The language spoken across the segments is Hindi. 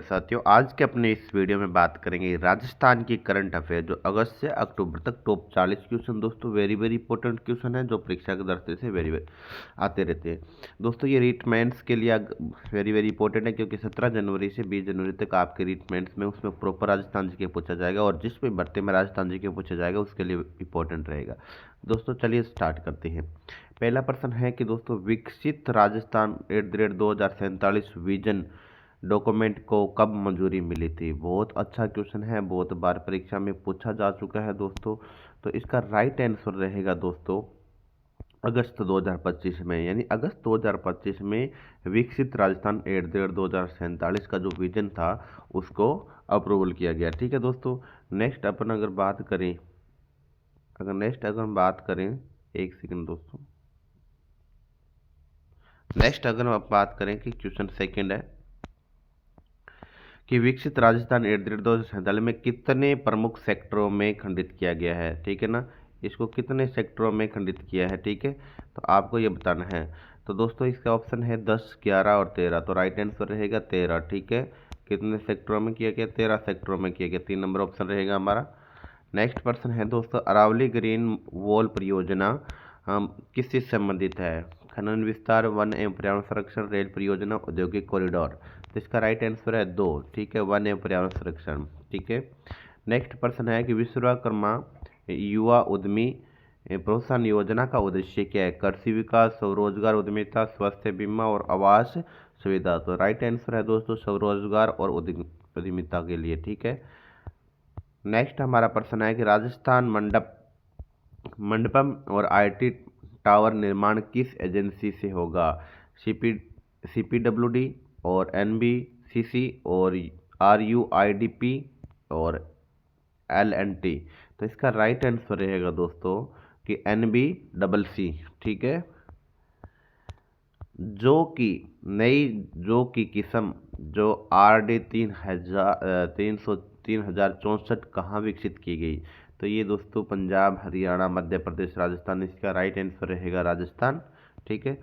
साथियों, आज के अपने इस वीडियो में बात करेंगे राजस्थान की करंट अफेयर जो अगस्त से अक्टूबर तक टॉप 40 क्वेश्चन दोस्तों वेरी वेरी इंपॉर्टेंट क्वेश्चन है जो परीक्षा के दृष्टि से वेरी वेरी आते रहते हैं। दोस्तों ये रीट मेंस के लिए वेरी वेरी इंपॉर्टेंट है क्योंकि 17 जनवरी से 20 जनवरी तक आपके रीट मेंस में उसमें प्रॉपर राजस्थान जी के पूछा जाएगा और जिस भी भर्ती में राजस्थान जी के पूछा जाएगा उसके लिए इंपॉर्टेंट रहेगा। दोस्तों चलिए स्टार्ट करते हैं। पहला प्रश्न है कि दोस्तों विकसित राजस्थान @ 2047 विजन डॉक्यूमेंट को कब मंजूरी मिली थी। बहुत अच्छा क्वेश्चन है, बहुत बार परीक्षा में पूछा जा चुका है दोस्तों। तो इसका राइट आंसर रहेगा दोस्तों अगस्त 2025 में, यानी अगस्त 2025 में विकसित राजस्थान @ 2047 का जो विजन था उसको अप्रूवल किया गया। ठीक है दोस्तों। नेक्स्ट अपन अगर बात करें एक सेकंड दोस्तों। नेक्स्ट अगर हम बात करें कि क्वेश्चन सेकंड है कि विकसित राजस्थान @ 2047 में कितने प्रमुख सेक्टरों में खंडित किया गया है। ठीक है ना, इसको कितने सेक्टरों में खंडित किया है। ठीक है, तो आपको ये बताना है। तो दोस्तों इसका ऑप्शन है 10, 11 और 13। तो राइट आंसर रहेगा 13। ठीक है, कितने सेक्टरों में किया गया, 13 सेक्टरों में किया गया। 3 नंबर ऑप्शन रहेगा हमारा। नेक्स्ट प्रश्न है दोस्तों अरावली ग्रीन वॉल परियोजना किससे संबंधित है। खनन विस्तार, वन एवं पर्यावरण संरक्षण, रेल परियोजना, औद्योगिक कॉरिडोर। तो इसका राइट आंसर है 2। ठीक है, वन एवं पर्यावरण संरक्षण। ठीक है। नेक्स्ट प्रश्न है कि विश्वकर्मा युवा उद्यमी प्रोत्साहन योजना का उद्देश्य क्या है। कृषि विकास, स्वरोजगार उद्यमिता, स्वास्थ्य बीमा और आवास सुविधा। तो राइट आंसर है दोस्तों स्वरोजगार और उद्यमिता के लिए। ठीक है। नेक्स्ट हमारा प्रश्न है कि राजस्थान मंडपम और आईटी टावर निर्माण किस एजेंसी से होगा। सीपीडब्ल्यूडी और एनबीसीसी और आरयूआईडीपी और एलएनटी। तो इसका राइट आंसर रहेगा दोस्तों कि एनबीसी। ठीक है। जो की किस्म जो RD 3064 कहाँ विकसित की गई। तो ये दोस्तों पंजाब, हरियाणा, मध्य प्रदेश, राजस्थान। इसका राइट आंसर रहेगा राजस्थान। ठीक है।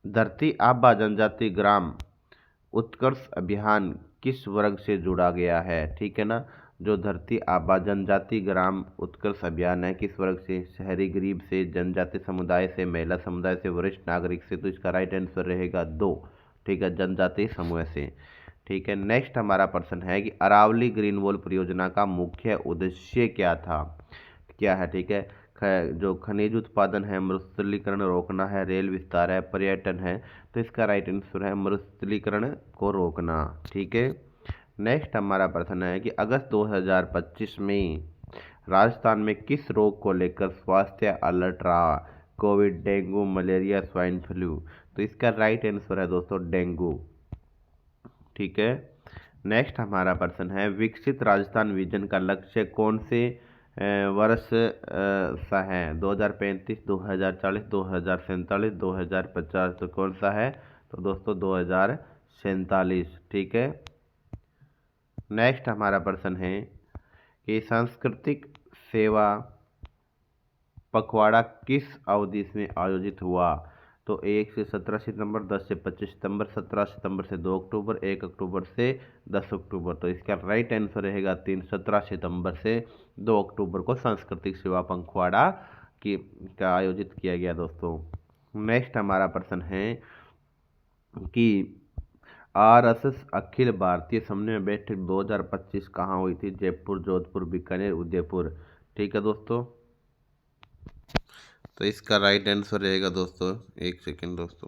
धरती आबा जनजाति ग्राम उत्कर्ष अभियान किस वर्ग से जुड़ा गया है। ठीक है ना, जो धरती आबा जनजाति ग्राम उत्कर्ष अभियान है किस वर्ग से, शहरी गरीब से, जनजाति समुदाय से, महिला समुदाय से, वरिष्ठ नागरिक से। तो इसका राइट आंसर रहेगा 2। ठीक है, जनजाति समूह से। ठीक है। नेक्स्ट हमारा प्रश्न है कि अरावली ग्रीन वॉल परियोजना का मुख्य उद्देश्य क्या है। ठीक है, जो खनिज उत्पादन है, मरुस्थलीकरण रोकना है, रेल विस्तार है, पर्यटन है। तो इसका राइट आंसर है मरुस्थलीकरण को रोकना। ठीक है। नेक्स्ट हमारा प्रश्न है कि अगस्त 2025 में राजस्थान में किस रोग को लेकर स्वास्थ्य अलर्ट रहा। Covid, dengue, malaria, swine flu. तो इसका राइट आंसर है दोस्तों डेंगू। ठीक है। नेक्स्ट हमारा प्रश्न है विकसित राजस्थान विजन का लक्ष्य कौन से वर्ष सा है। 2035, 2040, 2047, 2050। तो कौन सा है। तो दोस्तों 2047। ठीक है। नेक्स्ट हमारा प्रश्न है कि सांस्कृतिक सेवा पखवाड़ा किस अवधि में आयोजित हुआ। तो 1 से 17 सितंबर, 10 से 25 सितंबर, 17 सितंबर से 2 अक्टूबर, 1 अक्टूबर से 10 अक्टूबर। तो इसका राइट आंसर रहेगा 3, 17 सितंबर से 2 अक्टूबर को सांस्कृतिक सेवा पखवाड़ा का आयोजित किया गया दोस्तों। नेक्स्ट हमारा प्रश्न है कि RSS अखिल भारतीय समन्वय बैठक 2025 कहाँ हुई थी। जयपुर, जोधपुर, बीकानेर, उदयपुर। ठीक है दोस्तों। तो इसका राइट आंसर रहेगा दोस्तों, एक सेकेंड दोस्तों।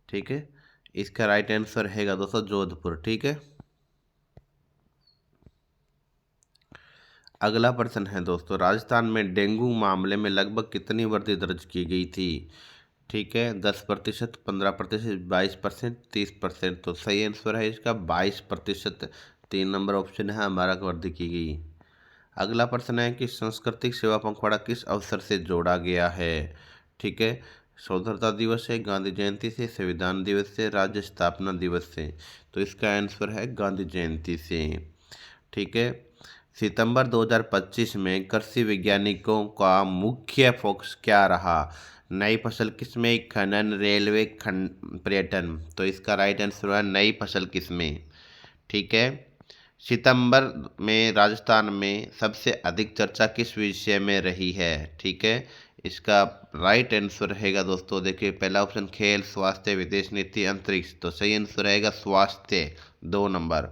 ठीक है, इसका राइट आंसर रहेगा दोस्तों जोधपुर। ठीक है। अगला प्रश्न है दोस्तों राजस्थान में डेंगू मामले में लगभग कितनी वृद्धि दर्ज की गई थी। ठीक है, 10%, 15%, 22%, 30%। तो सही आंसर है इसका 22%। 3 नंबर ऑप्शन है हमारा वृद्धि की गई। अगला प्रश्न है कि सांस्कृतिक सेवा पखवाड़ा किस अवसर से जोड़ा गया है। ठीक है, स्वतंत्रता दिवस से, गांधी जयंती से, संविधान दिवस से, राज्य स्थापना दिवस से। तो इसका आंसर है गांधी जयंती से। ठीक है। सितंबर 2025 में कृषि वैज्ञानिकों का मुख्य फोकस क्या रहा। नई फसल किस्में, खनन, रेलवे, पर्यटन। तो इसका राइट आंसर है नई फसल किस्में। ठीक है। सितंबर में राजस्थान में सबसे अधिक चर्चा किस विषय में रही है? ठीक है। इसका राइट आंसर रहेगा दोस्तों, देखिए पहला ऑप्शन खेल, स्वास्थ्य, विदेश नीति, अंतरिक्ष। तो सही आंसर रहेगा स्वास्थ्य, 2 नंबर।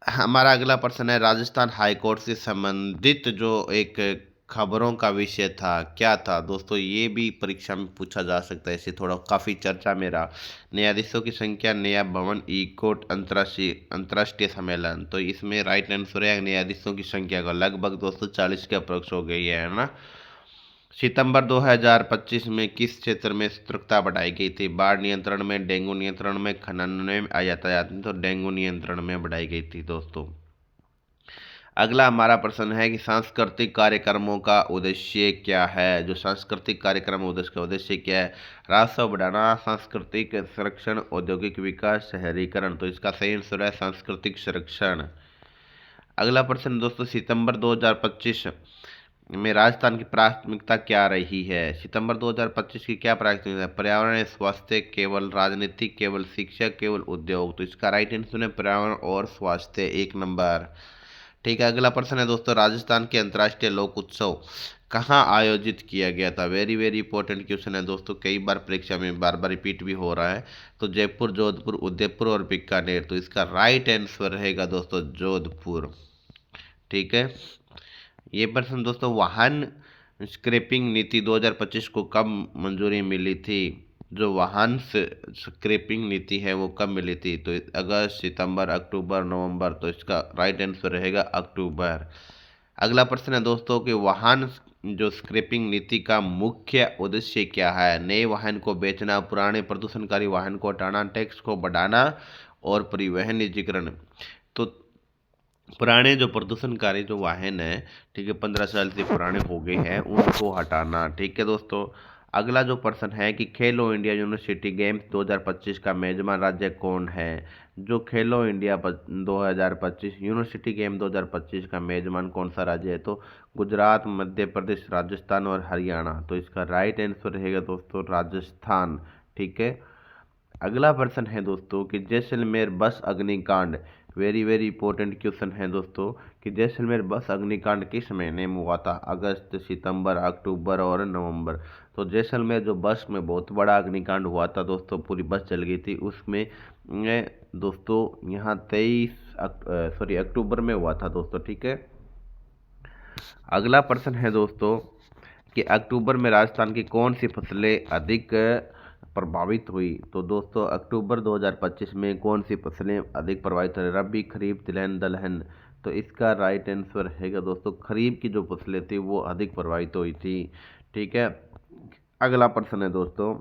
हमारा अगला प्रश्न है, राजस्थान हाईकोर्ट से संबंधित जो एक खबरों का विषय था, क्या था दोस्तों? ये भी परीक्षा में पूछा जा सकता है, इसे थोड़ा काफ़ी चर्चा में रहा। न्यायाधीशों की संख्या, नया भवन, ई कोर्ट, अंतर्राष्ट्रीय सम्मेलन। तो इसमें राइट आंसर है न्यायाधीशों की संख्या का, लगभग दोस्तों 40 के अप्रोक्स हो गई है ना। सितंबर 2025 में किस क्षेत्र में सतर्कता बढ़ाई गई थी? बाढ़ नियंत्रण में, डेंगू नियंत्रण में, खनन में, यातायात में। तो डेंगू नियंत्रण में बढ़ाई गई थी दोस्तों। अगला हमारा प्रश्न है कि सांस्कृतिक कार्यक्रमों का उद्देश्य क्या है? जो सांस्कृतिक कार्यक्रम उद्देश्य का उद्देश्य क्या है? राजस्व बढ़ाना, सांस्कृतिक संरक्षण, औद्योगिक विकास, शहरीकरण। तो इसका सही आंसर है सांस्कृतिक संरक्षण। अगला प्रश्न दोस्तों, सितंबर 2025 में राजस्थान की प्राथमिकता क्या रही है? सितंबर 2025 की क्या प्राथमिकता है? पर्यावरण, स्वास्थ्य, केवल राजनीति, केवल शिक्षा, केवल उद्योग। तो इसका राइट आंसर है पर्यावरण और स्वास्थ्य, 1 नंबर। ठीक है। अगला प्रश्न है दोस्तों, राजस्थान के अंतर्राष्ट्रीय लोक उत्सव कहाँ आयोजित किया गया था? वेरी वेरी इंपॉर्टेंट क्वेश्चन है दोस्तों, कई बार परीक्षा में बार बार रिपीट भी हो रहा है। तो जयपुर, जोधपुर, उदयपुर और बीकानेर। तो इसका राइट आंसर रहेगा दोस्तों जोधपुर। ठीक है। ये प्रश्न दोस्तों, वाहन स्क्रैपिंग नीति 2025 को कब मंजूरी मिली थी? जो वाहन स्क्रैपिंग नीति है वो कब मिली थी? तो अगस्त, सितंबर, अक्टूबर, नवंबर। तो इसका राइट आंसर रहेगा अक्टूबर। अगला प्रश्न है दोस्तों कि वाहन जो स्क्रैपिंग नीति का मुख्य उद्देश्य क्या है? नए वाहन को बेचना, पुराने प्रदूषणकारी वाहन को हटाना, टैक्स को बढ़ाना और परिवहन निजीकरण। तो पुराने जो प्रदूषणकारी जो वाहन है, ठीक है, 15 साल से पुराने हो गए हैं, उनको हटाना। ठीक है दोस्तों। अगला जो प्रश्न है कि खेलो इंडिया यूनिवर्सिटी गेम्स 2025 का मेजबान राज्य कौन है? जो खेलो इंडिया 2025 यूनिवर्सिटी गेम 2025 का मेजबान कौन सा राज्य है? तो गुजरात, मध्य प्रदेश, राजस्थान और हरियाणा। तो इसका राइट आंसर रहेगा दोस्तों राजस्थान। ठीक है। अगला प्रश्न है दोस्तों कि जैसलमेर बस अग्निकांड, वेरी वेरी इंपॉर्टेंट क्वेश्चन है दोस्तों, कि जैसलमेर बस अग्निकांड किस महीने में हुआ था? अगस्त, सितंबर, अक्टूबर और नवंबर। तो जैसलमेर जो बस में बहुत बड़ा अग्निकांड हुआ था दोस्तों, पूरी बस जल गई थी, उसमें दोस्तों यहाँ 23 अक्टूबर में हुआ था दोस्तों। ठीक है। अगला प्रश्न है दोस्तों कि अक्टूबर में राजस्थान की कौन सी फसलें अधिक प्रभावित हुई? तो दोस्तों अक्टूबर 2025 में कौन सी फसलें अधिक प्रभावित हुई? रबी, खरीफ, तिलहन, दलहन। तो इसका राइट आंसर रहेगा दोस्तों खरीफ की जो फसलें थी वो अधिक प्रभावित हुई थी। ठीक है। अगला प्रश्न है दोस्तों,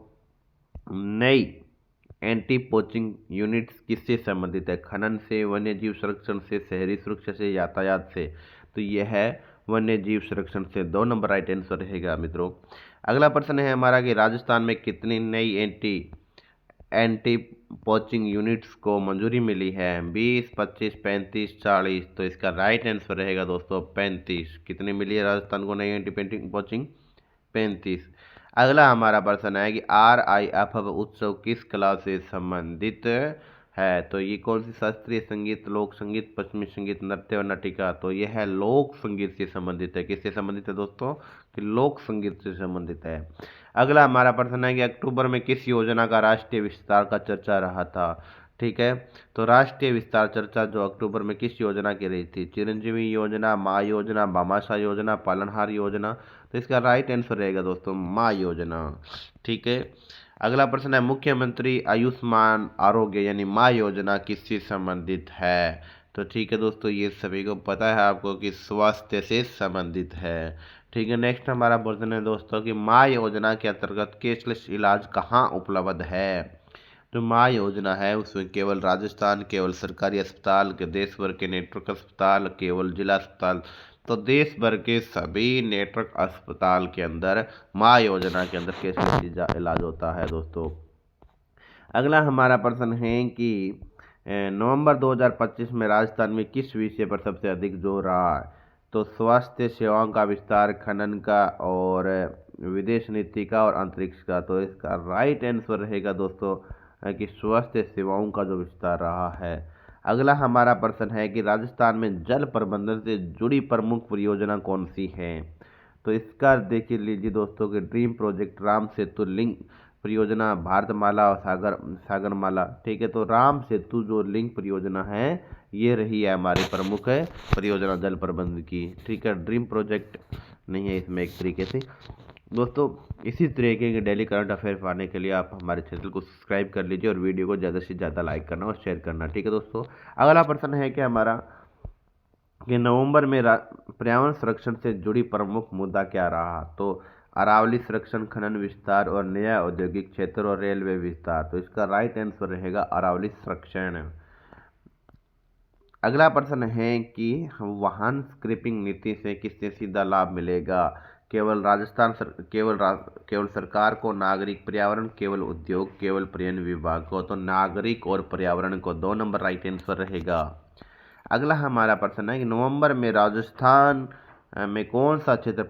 नई एंटी पोचिंग यूनिट्स किससे संबंधित है? खनन से, वन्य जीव संरक्षण से, शहरी सुरक्षा से, यातायात से। तो यह है वन्य जीव संरक्षण से, 2 नंबर राइट आंसर रहेगा मित्रों। अगला प्रश्न है हमारा कि राजस्थान में कितनी नई एंटी पोचिंग यूनिट्स को मंजूरी मिली है? 20, 25, 35, 40। तो इसका राइट आंसर रहेगा दोस्तों 35। कितनी मिली है राजस्थान को नई एंटी पोचिंग? 35। अगला हमारा प्रश्न है कि RIFF उत्सव किस कला से संबंधित है? तो ये कौन सी शास्त्रीय संगीत, लोक संगीत, पश्चिमी संगीत, नृत्य और नाटिका? तो यह है लोक संगीत से संबंधित है। किससे संबंधित है दोस्तों? कि लोक संगीत से संबंधित है। अगला हमारा प्रश्न है कि अक्टूबर में किस योजना का राष्ट्रीय विस्तार का चर्चा रहा था? ठीक है। तो राष्ट्रीय विस्तार चर्चा जो अक्टूबर में किस योजना की रही थी? चिरंजीवी योजना, माँ योजना, भामाशाह योजना, पालनहार योजना। तो इसका राइट आंसर रहेगा दोस्तों माँ योजना। ठीक है। अगला प्रश्न है, मुख्यमंत्री आयुष्मान आरोग्य यानी माँ योजना किससे संबंधित है? तो ठीक है दोस्तों, ये सभी को पता है आपको कि स्वास्थ्य से संबंधित है। ठीक है। नेक्स्ट हमारा प्रश्न है दोस्तों कि माँ योजना के अंतर्गत कैशलेस इलाज कहाँ उपलब्ध है? जो माँ योजना है उसमें केवल राजस्थान, केवल सरकारी अस्पताल के, देश भर के नेटवर्क अस्पताल, केवल जिला अस्पताल। तो देश भर के सभी नेटवर्क अस्पताल के अंदर माँ योजना के अंदर कैशलेस इलाज होता है दोस्तों। अगला हमारा प्रश्न है कि नवंबर 2025 में राजस्थान में किस विषय पर सबसे अधिक जोर रहा है? तो स्वास्थ्य सेवाओं का विस्तार, खनन का, और विदेश नीति का, और अंतरिक्ष का। तो इसका राइट आंसर रहेगा दोस्तों कि स्वास्थ्य सेवाओं का जो विस्तार रहा है। अगला हमारा प्रश्न है कि राजस्थान में जल प्रबंधन से जुड़ी प्रमुख परियोजना कौन सी है। तो इसका देखिए लीजिए दोस्तों कि dream project, Ram Setu link परियोजना, भारतमाला और सागरमाला। ठीक है, तो राम सेतु जो लिंक परियोजना है ये रही है हमारी प्रमुख परियोजना जल प्रबंधन की। ठीक है, ड्रीम प्रोजेक्ट नहीं है इसमें एक तरीके से। दोस्तों इसी तरीके के डेली करंट अफेयर पाने के लिए आप हमारे चैनल को सब्सक्राइब कर लीजिए और वीडियो को ज़्यादा से ज़्यादा लाइक करना और शेयर करना। ठीक है दोस्तों, अगला प्रश्न है कि हमारा कि नवंबर में पर्यावरण संरक्षण से जुड़ी प्रमुख मुद्दा क्या रहा। तो अरावली संरक्षण, खनन विस्तार, और नया औद्योगिक क्षेत्र, और रेलवे विस्तार। तो इसका राइट आंसर रहेगा अरावली संरक्षण। अगला प्रश्न है कि वाहन स्क्रैपिंग नीति से किससे सीधा लाभ मिलेगा। केवल केवल सरकार को, नागरिक, पर्यावरण, केवल उद्योग, केवल पर्यटन विभाग को। तो नागरिक और पर्यावरण को 2 नंबर राइट आंसर रहेगा। अगला हमारा प्रश्न है कि नवंबर में राजस्थान में कौन सा क्षेत्र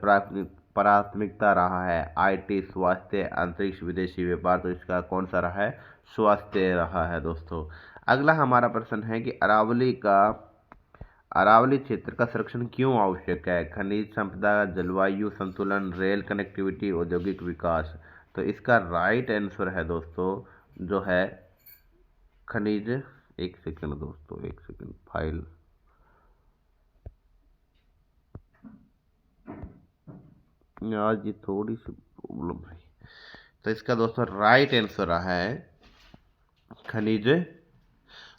प्राथमिकता रहा है। आईटी, स्वास्थ्य, अंतरिक्ष, विदेशी व्यापार। तो इसका कौन सा रहा है, स्वास्थ्य रहा है दोस्तों। अगला हमारा प्रश्न है कि अरावली क्षेत्र का संरक्षण क्यों आवश्यक है। खनिज संपदा, जलवायु संतुलन, रेल कनेक्टिविटी, औद्योगिक विकास। तो इसका राइट आंसर है दोस्तों जो है खनिज। एक सेकंड दोस्तों, एक सेकंड, फाइल आज ये थोड़ी सी प्रॉब्लम है। तो इसका दोस्तों राइट आंसर रहा है खनिज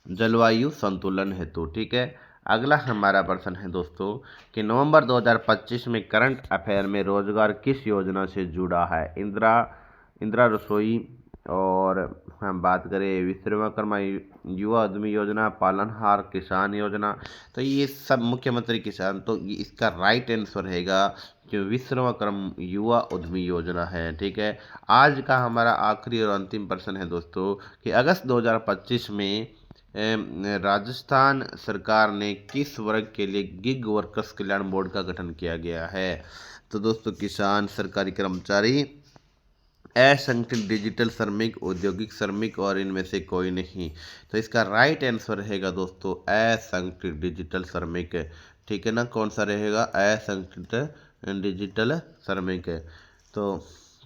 जलवायु संतुलन हेतु। ठीक है, अगला हमारा प्रश्न है दोस्तों कि नवंबर 2025 में करंट अफेयर में रोजगार किस योजना से जुड़ा है। इंदिरा रसोई, और हम बात करें विश्वकर्मा युवा उद्यमी योजना, पालनहार किसान योजना। तो ये सब मुख्यमंत्री किसान। तो इसका राइट आंसर रहेगा कि विश्वकर्मा युवा उद्यमी योजना है। ठीक है, आज का हमारा आखिरी और अंतिम प्रश्न है दोस्तों कि अगस्त 2025 में राजस्थान सरकार ने किस वर्ग के लिए गिग वर्कर्स कल्याण बोर्ड का गठन किया गया है। तो दोस्तों किसान, सरकारी कर्मचारी, असंगठित डिजिटल श्रमिक, औद्योगिक श्रमिक, और इनमें से कोई नहीं। तो इसका राइट आंसर रहेगा दोस्तों असंगठित डिजिटल श्रमिक। ठीक है ना, कौन सा रहेगा, असंगठित डिजिटल श्रमिक। तो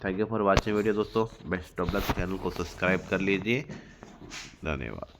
thank you for watching video दोस्तों। बेस्ट ऑफ लक, चैनल को सब्सक्राइब कर लीजिए। धन्यवाद।